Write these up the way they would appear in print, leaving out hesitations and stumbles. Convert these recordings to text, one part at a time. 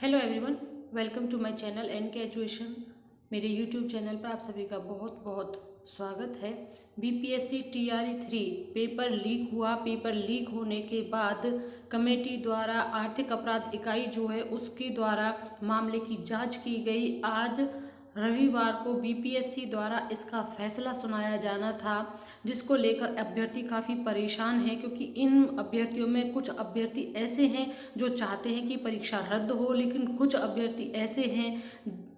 Hello everyone, welcome to my channel N K Education. मेरे YouTube channel पर आप सभी का बहुत बहुत स्वागत है। बीपीएससी टीआरई 3 पेपर लीक हुआ। पेपर लीक होने के बाद कमेटी द्वारा आर्थिक अपराध इकाई जो है उसके द्वारा मामले की जांच की गई। आज रविवार को बीपीएससी द्वारा इसका फैसला सुनाया जाना था, जिसको लेकर अभ्यर्थी काफ़ी परेशान है, क्योंकि इन अभ्यर्थियों में कुछ अभ्यर्थी ऐसे हैं जो चाहते हैं कि परीक्षा रद्द हो, लेकिन कुछ अभ्यर्थी ऐसे हैं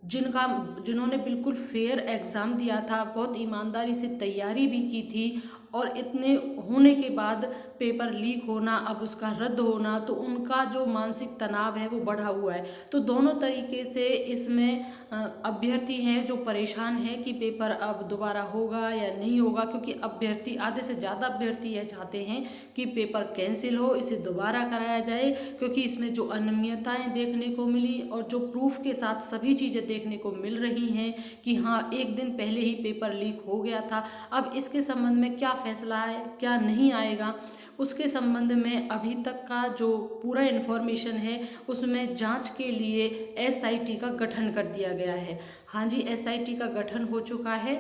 जिन्होंने बिल्कुल फेयर एग्ज़ाम दिया था, बहुत ईमानदारी से तैयारी भी की थी, और इतने होने के बाद पेपर लीक होना, अब उसका रद्द होना, तो उनका जो मानसिक तनाव है वो बढ़ा हुआ है। तो दोनों तरीके से इसमें अभ्यर्थी हैं जो परेशान हैं कि पेपर अब दोबारा होगा या नहीं होगा, क्योंकि अभ्यर्थी आधे से ज़्यादा अभ्यर्थी यह चाहते हैं कि पेपर कैंसिल हो, इसे दोबारा कराया जाए, क्योंकि इसमें जो अनियमितताएं देखने को मिली और जो प्रूफ के साथ सभी चीज़ें देखने को मिल रही हैं कि हाँ, एक दिन पहले ही पेपर लीक हो गया था। अब इसके संबंध में क्या फैसला है, क्या नहीं आएगा, उसके संबंध में अभी तक का जो पूरा इन्फॉर्मेशन है उसमें जांच के लिए एसआईटी का गठन कर दिया गया है। हाँ जी, एसआईटी का गठन हो चुका है।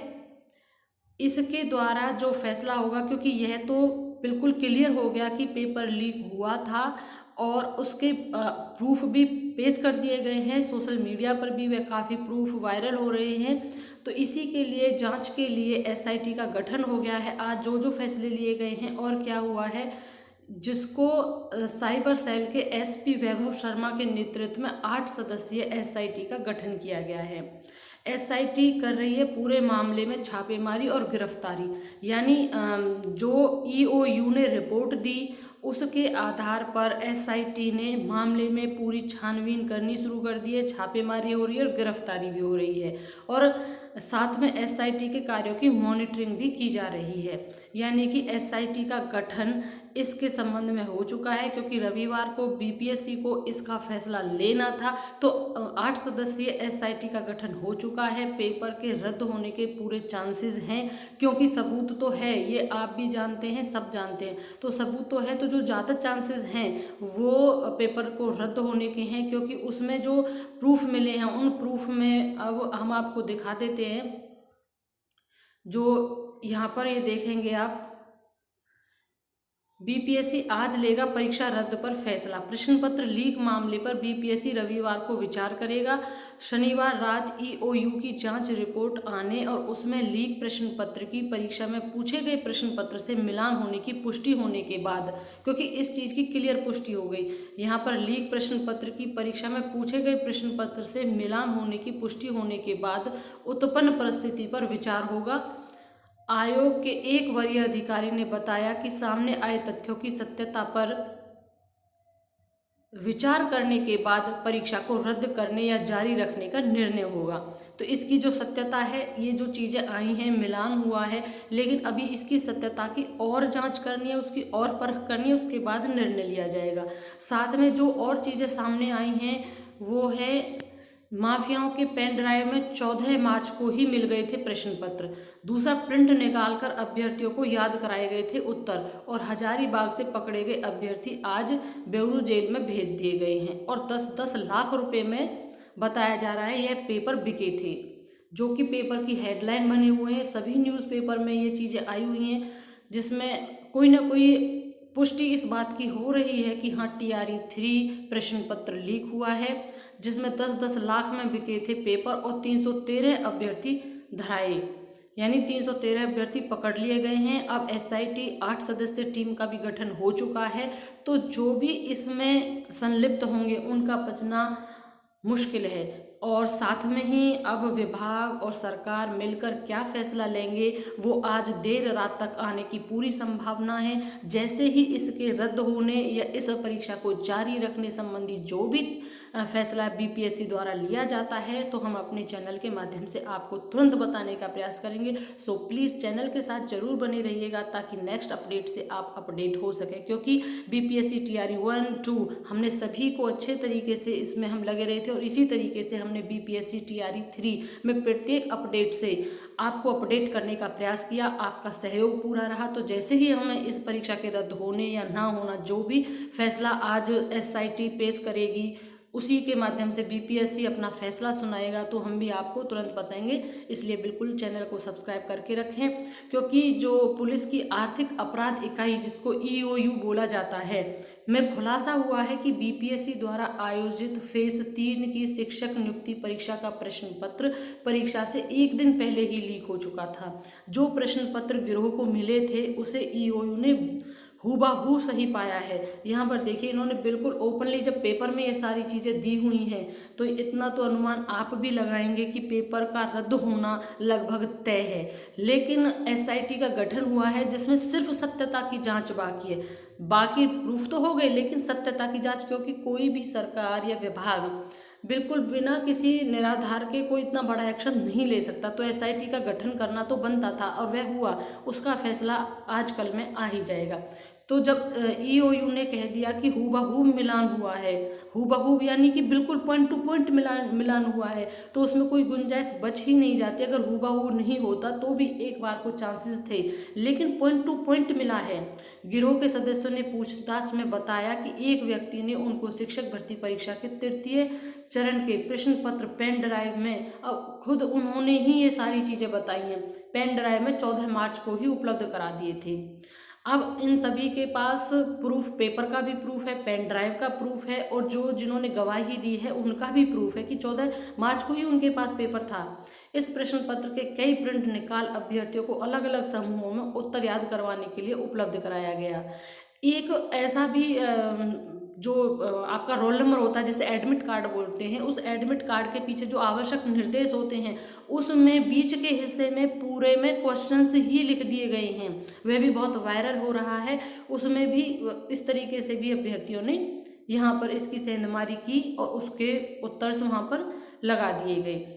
इसके द्वारा जो फैसला होगा, क्योंकि यह तो बिल्कुल क्लियर हो गया कि पेपर लीक हुआ था और उसके प्रूफ भी पेश कर दिए गए हैं, सोशल मीडिया पर भी वे काफ़ी प्रूफ वायरल हो रहे हैं। तो इसी के लिए जांच के लिए एसआईटी का गठन हो गया है। आज जो जो फैसले लिए गए हैं और क्या हुआ है, जिसको साइबर सेल के एसपी वैभव शर्मा के नेतृत्व में 8 सदस्यीय एसआईटी का गठन किया गया है। एसआईटी कर रही है पूरे मामले में छापेमारी और गिरफ्तारी, यानी जो ईओयू ने रिपोर्ट दी उसके आधार पर एसआईटी ने मामले में पूरी छानबीन करनी शुरू कर दी है। छापेमारी हो रही है और गिरफ्तारी भी हो रही है, और साथ में एसआईटी के कार्यों की मॉनिटरिंग भी की जा रही है। यानी कि एसआईटी का गठन इसके संबंध में हो चुका है, क्योंकि रविवार को बीपीएससी को इसका फैसला लेना था। तो 8 सदस्यीय एसआईटी का गठन हो चुका है। पेपर के रद्द होने के पूरे चांसेस हैं, क्योंकि सबूत तो है, ये आप भी जानते हैं, सब जानते हैं, तो सबूत तो है। तो जो ज़्यादा चांसेस हैं वो पेपर को रद्द होने के हैं, क्योंकि उसमें जो प्रूफ मिले हैं उन प्रूफ में अब हम आपको दिखा देते हैं। जो यहाँ पर ये देखेंगे आप, बीपीएससी आज लेगा परीक्षा रद्द पर फैसला। प्रश्न पत्र लीक मामले पर बीपीएससी रविवार को विचार करेगा। शनिवार रात ईओयू की जांच रिपोर्ट आने और उसमें लीक प्रश्न पत्र की परीक्षा में पूछे गए प्रश्न पत्र से मिलान होने की पुष्टि होने के बाद, क्योंकि इस चीज़ की क्लियर पुष्टि हो गई, यहाँ पर लीक प्रश्न पत्र की परीक्षा में पूछे गए प्रश्न पत्र से मिलान होने की पुष्टि होने के बाद उत्पन्न परिस्थिति पर विचार होगा। आयोग के एक वरीय अधिकारी ने बताया कि सामने आए तथ्यों की सत्यता पर विचार करने के बाद परीक्षा को रद्द करने या जारी रखने का निर्णय होगा। तो इसकी जो सत्यता है, ये जो चीज़ें आई हैं, मिलान हुआ है, लेकिन अभी इसकी सत्यता की और जांच करनी है, उसकी और परख करनी है, उसके बाद निर्णय लिया जाएगा। साथ में जो और चीज़ें सामने आई हैं वो है, माफियाओं के पेन ड्राइव में 14 मार्च को ही मिल गए थे प्रश्न पत्र। दूसरा, प्रिंट निकालकर अभ्यर्थियों को याद कराए गए थे उत्तर, और हजारीबाग से पकड़े गए अभ्यर्थी आज बेउरू जेल में भेज दिए गए हैं, और 10-10 लाख रुपए में बताया जा रहा है यह पेपर बिके थे, जो कि पेपर की हेडलाइन बने हुए हैं। सभी न्यूज़पेपर में ये चीज़ें आई हुई हैं, जिसमें कोई ना कोई पुष्टि इस बात की हो रही है कि हाँ, टीआरई 3 प्रश्न पत्र लीक हुआ है, जिसमें 10-10 लाख में बिके थे पेपर, और 313 अभ्यर्थी धराए, यानी 313 अभ्यर्थी पकड़ लिए गए हैं। अब एसआईटी 8 सदस्यीय टीम का भी गठन हो चुका है, तो जो भी इसमें संलिप्त होंगे उनका बचना मुश्किल है। और साथ में ही अब विभाग और सरकार मिलकर क्या फैसला लेंगे वो आज देर रात तक आने की पूरी संभावना है। जैसे ही इसके रद्द होने या इस परीक्षा को जारी रखने संबंधी जो भी फैसला बीपीएससी द्वारा लिया जाता है, तो हम अपने चैनल के माध्यम से आपको तुरंत बताने का प्रयास करेंगे। सो प्लीज़ चैनल के साथ जरूर बने रहिएगा, ताकि नेक्स्ट अपडेट से आप अपडेट हो सके, क्योंकि बीपीएससी टीआरई 1-2 हमने सभी को अच्छे तरीके से इसमें हम लगे रहे थे, और इसी तरीके से हमने बीपीएससी टीआरई 3 में प्रत्येक अपडेट से आपको अपडेट करने का प्रयास किया। आपका सहयोग पूरा रहा। तो जैसे ही हमें इस परीक्षा के रद्द होने या ना होना, जो भी फैसला आज एसआईटी पेश करेगी, उसी के माध्यम से बीपीएससी अपना फैसला सुनाएगा, तो हम भी आपको तुरंत बताएंगे। इसलिए बिल्कुल चैनल को सब्सक्राइब करके रखें, क्योंकि जो पुलिस की आर्थिक अपराध इकाई जिसको ईओयू बोला जाता है में खुलासा हुआ है कि बीपीएससी द्वारा आयोजित फेज 3 की शिक्षक नियुक्ति परीक्षा का प्रश्न पत्र परीक्षा से एक दिन पहले ही लीक हो चुका था। जो प्रश्न पत्र गिरोह को मिले थे उसे ईओयू ने हूबहू सही पाया है। यहाँ पर देखिए, इन्होंने बिल्कुल ओपनली, जब पेपर में ये सारी चीज़ें दी हुई हैं तो इतना तो अनुमान आप भी लगाएंगे कि पेपर का रद्द होना लगभग तय है। लेकिन एसआईटी का गठन हुआ है जिसमें सिर्फ सत्यता की जांच बाकी है। बाकी प्रूफ तो हो गए, लेकिन सत्यता की जांच, क्योंकि कोई भी सरकार या विभाग बिल्कुल बिना किसी निराधार के कोई इतना बड़ा एक्शन नहीं ले सकता। तो एसआईटी का गठन करना तो बनता था और वह हुआ, उसका फैसला आजकल में आ ही जाएगा। तो जब ईओयू ने कह दिया कि हूबहू मिलान हुआ है, हूबहू यानी कि बिल्कुल पॉइंट टू पॉइंट मिलान हुआ है, तो उसमें कोई गुंजाइश बच ही नहीं जाती। अगर हूबहू नहीं होता तो भी एक बार को चांसेस थे, लेकिन पॉइंट टू पॉइंट मिला है। गिरोह के सदस्यों ने पूछताछ में बताया कि एक व्यक्ति ने उनको शिक्षक भर्ती परीक्षा के तृतीय चरण के प्रश्न पत्र पेन ड्राइव में, अब खुद उन्होंने ही ये सारी चीज़ें बताई हैं, पेन ड्राइव में 14 मार्च को ही उपलब्ध करा दिए थे। अब इन सभी के पास प्रूफ, पेपर का भी प्रूफ है, पेन ड्राइव का प्रूफ है, और जो जिन्होंने गवाही दी है उनका भी प्रूफ है कि 14 मार्च को ही उनके पास पेपर था। इस प्रश्न पत्र के कई प्रिंट निकाल अभ्यर्थियों को अलग अलग समूहों में उत्तर याद करवाने के लिए उपलब्ध कराया गया। एक ऐसा भी जो आपका रोल नंबर होता है, जिसे एडमिट कार्ड बोलते हैं, उस एडमिट कार्ड के पीछे जो आवश्यक निर्देश होते हैं उसमें बीच के हिस्से में पूरे में क्वेश्चंस ही लिख दिए गए हैं। वह भी बहुत वायरल हो रहा है। उसमें भी इस तरीके से भी अभ्यर्थियों ने यहाँ पर इसकी सेंधमारी की और उसके उत्तर से वहाँ पर लगा दिए गए।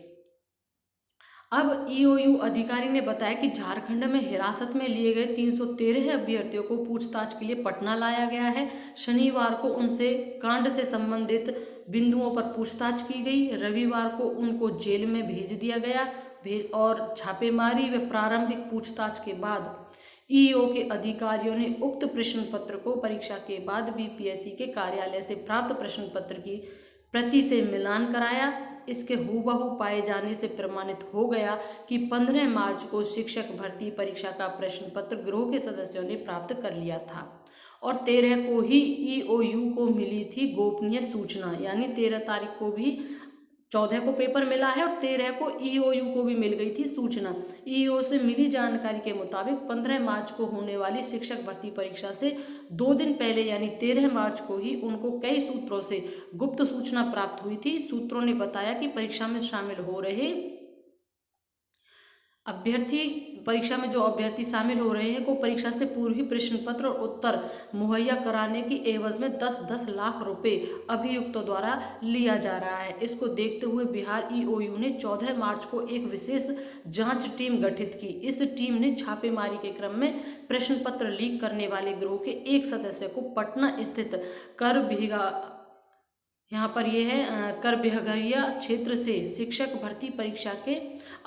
अब ईओयू अधिकारी ने बताया कि झारखंड में हिरासत में लिए गए 313 अभ्यर्थियों को पूछताछ के लिए पटना लाया गया है। शनिवार को उनसे कांड से संबंधित बिंदुओं पर पूछताछ की गई। रविवार को उनको जेल में भेज दिया गया और छापेमारी व प्रारंभिक पूछताछ के बाद ईओ के अधिकारियों ने उक्त प्रश्न पत्र को परीक्षा के बाद बीपीएससी के कार्यालय से प्राप्त प्रश्न पत्र की प्रति से मिलान कराया। इसके हूबहू पाए जाने से प्रमाणित हो गया कि 15 मार्च को शिक्षक भर्ती परीक्षा का प्रश्न पत्र गिरोह के सदस्यों ने प्राप्त कर लिया था और 13 को ही ईओयू को मिली थी गोपनीय सूचना। यानी 13 तारीख को भी 14 को पेपर मिला है और 13 को ईओयू को भी मिल गई थी सूचना। ईओ से मिली जानकारी के मुताबिक 15 मार्च को होने वाली शिक्षक भर्ती परीक्षा से 2 दिन पहले यानी 13 मार्च को ही उनको कई सूत्रों से गुप्त सूचना प्राप्त हुई थी। सूत्रों ने बताया कि परीक्षा में शामिल हो रहे परीक्षा में जो अभ्यर्थी शामिल हो रहे हैं को परीक्षा से पूर्व ही प्रश्न पत्र और उत्तर मुहैया कराने की एवज में 10-10 लाख रुपए अभियुक्तों द्वारा लिया जा रहा है। इसको देखते हुए बिहार ईओयू ने 14 मार्च को एक विशेष जांच टीम गठित की। इस टीम ने छापेमारी के क्रम में प्रश्न पत्र लीक करने वाले गिरोह के एक सदस्य को पटना स्थित कर बिहगरिया क्षेत्र से शिक्षक भर्ती परीक्षा के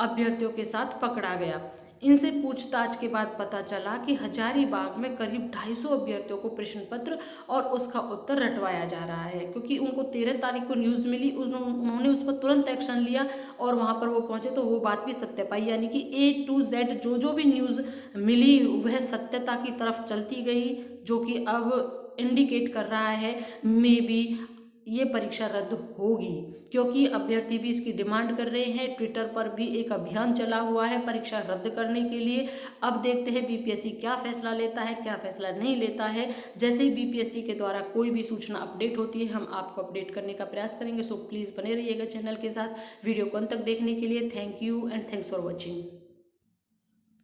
अभ्यर्थियों के साथ पकड़ा गया। इनसे पूछताछ के बाद पता चला कि हजारीबाग में करीब 250 अभ्यर्थियों को प्रश्न पत्र और उसका उत्तर रटवाया जा रहा है। क्योंकि उनको 13 तारीख को न्यूज़ मिली, उन्होंने उस पर तुरंत एक्शन लिया और वहाँ पर वो पहुँचे तो वो बात भी सत्य पाई। यानी कि A to Z जो भी न्यूज़ मिली वह सत्यता की तरफ चलती गई, जो कि अब इंडिकेट कर रहा है मे बी ये परीक्षा रद्द होगी, क्योंकि अभ्यर्थी भी इसकी डिमांड कर रहे हैं। ट्विटर पर भी एक अभियान चला हुआ है परीक्षा रद्द करने के लिए। अब देखते हैं बीपीएससी क्या फैसला लेता है, क्या फैसला नहीं लेता है। जैसे ही बीपीएससी के द्वारा कोई भी सूचना अपडेट होती है हम आपको अपडेट करने का प्रयास करेंगे। सो प्लीज़ बने रहिएगा चैनल के साथ। वीडियो को अंत तक देखने के लिए thank you and thanks for watching.